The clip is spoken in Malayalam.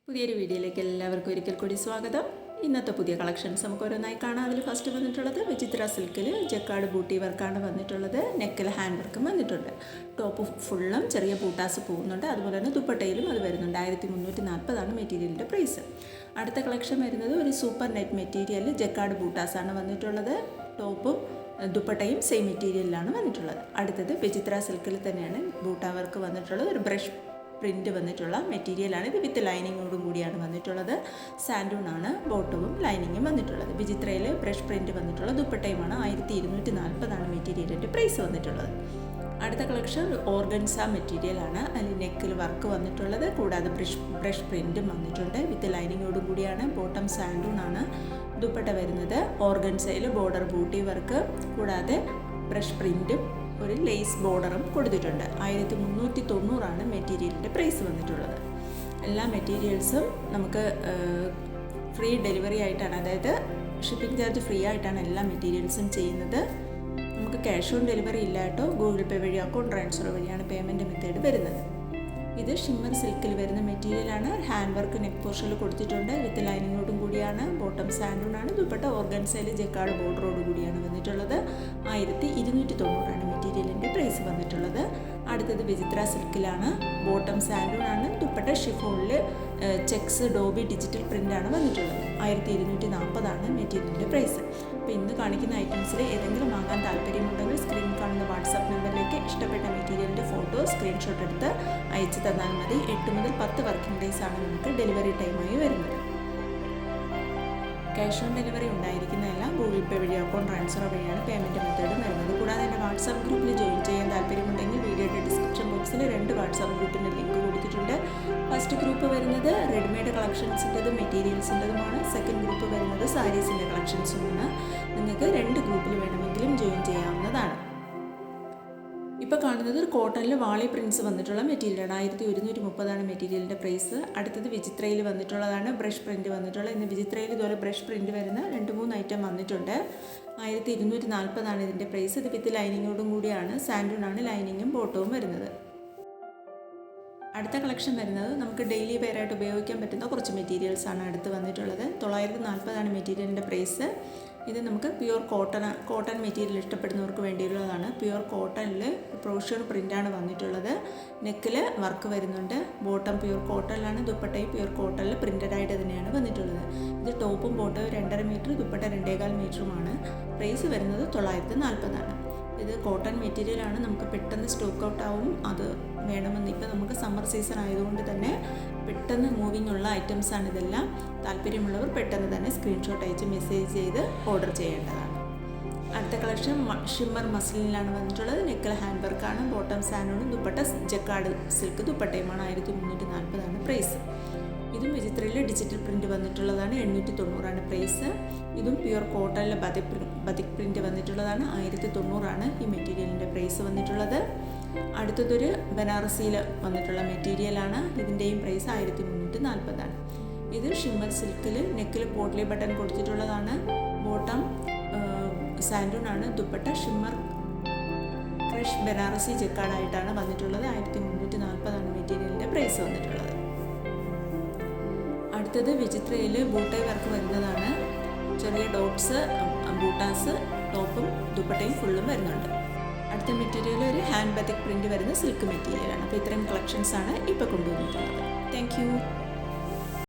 പുതിയൊരു വീഡിയോയിലേക്ക് എല്ലാവർക്കും ഒരിക്കൽ കൂടി സ്വാഗതം. ഇന്നത്തെ പുതിയ കളക്ഷൻസ് നമുക്ക് ഓരോന്നായി കാണാം. അതിൽ ഫസ്റ്റ് വന്നിട്ടുള്ളത് വിചിത്ര സിൽക്കിൽ ജക്കാർഡ് ബൂട്ടി വർക്കാണ് വന്നിട്ടുള്ളത്. നെക്കിൽ ഹാൻഡ് വർക്കും വന്നിട്ടുണ്ട്. ടോപ്പ് ഫുള്ളും ചെറിയ ബൂട്ടാസ് പോകുന്നുണ്ട്. അതുപോലെ തന്നെ ദുപ്പട്ടയിലും അത് വരുന്നുണ്ട്. 1340 മെറ്റീരിയലിൻ്റെ പ്രൈസ്. അടുത്ത കളക്ഷൻ വരുന്നത് ഒരു സൂപ്പർ നെറ്റ് മെറ്റീരിയൽ ജക്കാർഡ് ബൂട്ടാസാണ് വന്നിട്ടുള്ളത്. ടോപ്പും ദുപ്പട്ടയും സെയിം മെറ്റീരിയലിലാണ് വന്നിട്ടുള്ളത്. അടുത്തത് വിചിത്ര സിൽക്കിൽ തന്നെയാണ് ബൂട്ടാ വർക്ക് വന്നിട്ടുള്ളത്. ഒരു ബ്രഷ് പ്രിൻറ്റ് വന്നിട്ടുള്ള മെറ്റീരിയലാണ്. ഇത് വിത്ത് ലൈനിങ്ങോടും കൂടിയാണ് വന്നിട്ടുള്ളത്. സാൻഡൂണാണ് ബോട്ടവും ലൈനിങ്ങും വന്നിട്ടുള്ളത്. വിചിത്രയിൽ ബ്രഷ് പ്രിൻറ്റ് വന്നിട്ടുള്ള ദുപ്പട്ടയുമാണ്. 1240 മെറ്റീരിയലിൻ്റെ പ്രൈസ് വന്നിട്ടുള്ളത്. അടുത്ത കളക്ഷൻ ഓർഗൻസ മെറ്റീരിയലാണ്. അതിൽ നെക്കിൽ വർക്ക് വന്നിട്ടുള്ളത്. കൂടാതെ ബ്രഷ് പ്രിൻറ്റും വന്നിട്ടുണ്ട്. വിത്ത് ലൈനിങ്ങോടും കൂടിയാണ്. ബോട്ടം സാൻഡൂണാണ്. ദുപ്പട്ട വരുന്നത് ഓർഗൻസയിൽ ബോർഡർ ബൂട്ടി വർക്ക് കൂടാതെ ബ്രഷ് പ്രിൻറ്റും ഒരു ലേസ് ബോർഡറും കൊടുത്തിട്ടുണ്ട്. 1390 മെറ്റീരിയലിൻ്റെ പ്രൈസ് വന്നിട്ടുള്ളത്. എല്ലാ മെറ്റീരിയൽസും നമുക്ക് ഫ്രീ ഡെലിവറി ആയിട്ടാണ്, അതായത് ഷിപ്പിംഗ് ചാർജ് ഫ്രീ ആയിട്ടാണ് എല്ലാ മെറ്റീരിയൽസും ചെയ്യുന്നത്. നമുക്ക് ക്യാഷ് ഓൺ ഡെലിവറി ഇല്ല കേട്ടോ. ഗൂഗിൾ പേ വഴി അക്കൗണ്ട് ട്രാൻസ്ഫർ വഴിയാണ് പേയ്മെൻറ്റ് മെത്തേഡ് വരുന്നത്. ഇത് ഷിമ്മർ സിൽക്കിൽ വരുന്ന മെറ്റീരിയലാണ്. ഹാൻഡ് വർക്ക് നെക്ക് പോർഷനിൽ കൊടുത്തിട്ടുണ്ട്. വിത്ത് ലൈനിങ്ങോടും കൂടിയാണ്. ബോട്ടം സാൻഡൂണാണ്. ദുപ്പട്ട ഓർഗൻസയിൽ ജക്കാർഡ് ബോർഡറോട് കൂടിയാണ് വന്നിട്ടുള്ളത്. 1290 മെറ്റീരിയലിൻ്റെ പ്രൈസ് വന്നിട്ടുള്ളത്. അടുത്തത് വിചിത്ര സിൽക്കിലാണ്. ബോട്ടം സാൻഡൂണാണ്. ദുപ്പട്ട ഷിഫോണിൽ ചെക്സ് ഡോബി ഡിജിറ്റൽ പ്രിൻ്റാണ് വന്നിട്ടുള്ളത്. 1240 മെറ്റീരിയലിൻ്റെ പ്രൈസ്. അപ്പോൾ ഇന്ന് കാണിക്കുന്ന ഐറ്റംസിൽ ഏതെങ്കിലും വാങ്ങാൻ താല്പര്യമുണ്ടെങ്കിൽ സ്ക്രീനിൽ കാണുന്ന വാട്സാപ്പ് നമ്പറിലേക്ക് ഇഷ്ടപ്പെട്ട മെറ്റീരിയലിൻ്റെ ഫോട്ടോ സ്ക്രീൻഷോട്ട് എടുത്ത് അയച്ചു തന്നാൽ മതി. 8 മുതൽ 10 വർക്കിംഗ് ഡേയ്സ് ആണ് നമുക്ക് ഡെലിവറി ടൈമായി വരുന്നത്. ക്യാഷ് ഓൺ ഡെലിവറി ഉണ്ടായിരിക്കുന്നതെല്ലാം ഗൂഗിൾ പേ വഴി അക്കൗണ്ട് ട്രാൻസ്ഫർ വഴിയാണ് പേയ്മെൻറ്റ് മെത്തേഡ് വരുന്നത്. കൂടാതെ എൻ്റെ വാട്സാപ്പ് ഗ്രൂപ്പിൽ ജോയിൻ ചെയ്യാൻ താല്പര്യമുണ്ടെങ്കിൽ വീഡിയോയുടെ ഡിസ്ക്രിപ്ഷൻ ബോക്സിൽ 2 വാട്സാപ്പ് ഗ്രൂപ്പിൻ്റെ ലിങ്ക് കൊടുത്തിട്ടുണ്ട്. ഫസ്റ്റ് ഗ്രൂപ്പ് വരുന്നത് റെഡിമെയ്ഡ് കളക്ഷൻസിൻ്റെതും മെറ്റീരിയൽസിൻ്റെതുമാണ്. സെക്കൻഡ് ഗ്രൂപ്പ് വരുന്നത് സാരീസിൻ്റെ കളക്ഷൻസുമാണ്. നിങ്ങൾക്ക് 2 ഗ്രൂപ്പിൽ വേണമെങ്കിലും ജോയിൻ ചെയ്യാവുന്നതാണ്. ഇപ്പോൾ കാണുന്നത് ഒരു കോട്ടണിൽ വാളി പ്രിൻസ് വന്നിട്ടുള്ള മെറ്റീരിയലാണ്. 1130 മെറ്റീരിയലിൻ്റെ പ്രൈസ്. അടുത്തത് വിചിത്രയിൽ വന്നിട്ടുള്ളതാണ്. ബ്രഷ് പ്രിൻറ്റ് വന്നിട്ടുള്ളത്. ഇന്ന് വിചിത്രയിൽ ഇതുപോലെ ബ്രഷ് പ്രിൻറ്റ് വരുന്ന 2-3 ഐറ്റം വന്നിട്ടുണ്ട്. 1240 ഇതിൻ്റെ പ്രൈസ്. ഇത് വിത്ത് ലൈനിങ്ങോടും കൂടിയാണ്. സാൻഡൂണാണ് ലൈനിങ്ങും ബോട്ടവും വരുന്നത്. അടുത്ത കളക്ഷൻ വരുന്നത് നമുക്ക് ഡെയിലി വെയറായിട്ട് ഉപയോഗിക്കാൻ പറ്റുന്ന കുറച്ച് മെറ്റീരിയൽസാണ് അടുത്ത് വന്നിട്ടുള്ളത്. 940 മെറ്റീരിയലിൻ്റെ പ്രൈസ്. ഇത് നമുക്ക് പ്യുവർ കോട്ടൺ മെറ്റീരിയൽ ഇഷ്ടപ്പെടുന്നവർക്ക് വേണ്ടിയുള്ളതാണ്. പ്യുവർ കോട്ടണിൽ ബ്രോഷർ പ്രിൻ്റാണ് വന്നിട്ടുള്ളത്. നെക്കിൽ വർക്ക് വരുന്നുണ്ട്. ബോട്ടം പ്യുവർ കോട്ടണിലാണ്. ദുപ്പട്ടയും പ്യുവർ കോട്ടണിൽ പ്രിൻ്റഡ് ആയിട്ട് തന്നെയാണ് വന്നിട്ടുള്ളത്. ഇത് ടോപ്പും ബോട്ടവും 2.5 മീറ്റർ, ദുപ്പട്ട 2.25 മീറ്ററുമാണ്. പ്രൈസ് വരുന്നത് 940. ഇത് കോട്ടൺ മെറ്റീരിയലാണ്. നമുക്ക് പെട്ടെന്ന് സ്റ്റോക്ക് ഔട്ട് ആവും. അത് വേണമെന്ന് ഇപ്പോൾ നമുക്ക് സമ്മർ സീസൺ ആയതുകൊണ്ട് തന്നെ പെട്ടെന്ന് മൂവിങ് ഉള്ള ഐറ്റംസാണ് ഇതെല്ലാം. താല്പര്യമുള്ളവർ പെട്ടെന്ന് തന്നെ സ്ക്രീൻഷോട്ട് അയച്ച് മെസ്സേജ് ചെയ്ത് ഓർഡർ ചെയ്യേണ്ടതാണ്. അടുത്ത കളക്ഷൻ ഷിമ്മർ മസ്ലിനിലാണ് വന്നിട്ടുള്ളത്. നെക്കിൽ ഹാൻഡ് വർക്കാണ്. ബോട്ടം സാൻഡൂണും ദുപ്പട്ട ജക്കാർഡ് സിൽക്ക് ദുപ്പട്ടയുമാണ്. 1340 പ്രൈസ്. ഇതും വിചിത്രയിൽ ഡിജിറ്റൽ പ്രിൻറ്റ് വന്നിട്ടുള്ളതാണ്. 890 പ്രൈസ്. ഇതും പ്യുവർ കോട്ടണിലെ ബതിക് പ്രിൻറ്റ് വന്നിട്ടുള്ളതാണ്. 1090 ഈ മെറ്റീരിയലിൻ്റെ പ്രൈസ് വന്നിട്ടുള്ളത്. അടുത്തതൊരു ബനാറസിയിൽ വന്നിട്ടുള്ള മെറ്റീരിയലാണ്. ഇതിൻ്റെയും പ്രൈസ് 1340. ഇത് ഷിമ്മർ സിൽക്കിൽ നെക്കിൽ പോട്ട്ലി ബട്ടൺ കൊടുത്തിട്ടുള്ളതാണ്. ബോട്ടം സാൻഡൂണാണ്. ദുപ്പട്ട ഷിമ്മർ ക്രഷ് ബനാറസി ജക്കാർഡായിട്ടാണ് വന്നിട്ടുള്ളത്. 1340 മെറ്റീരിയലിൻ്റെ പ്രൈസ് വന്നിട്ടുള്ളത്. അടുത്തത് വിചിത്രയിൽ ബൂട്ടായി വർക്ക് വരുന്നതാണ്. ചെറിയ ഡോട്ട്സ് ബൂട്ടാസ് ടോപ്പും ദുപ്പട്ടയും ഫുള്ളും വരുന്നുണ്ട്. അടുത്ത മെറ്റീരിയൽ ഒരു ഹാൻഡ് ബത്തിക് പ്രിൻറ്റ് വരുന്ന സിൽക്ക് മെറ്റീരിയലാണ്. അപ്പോൾ ഇത്രയും കളക്ഷൻസാണ് ഇപ്പോൾ കൊണ്ടുവന്നിട്ടുള്ളത്. Thank you.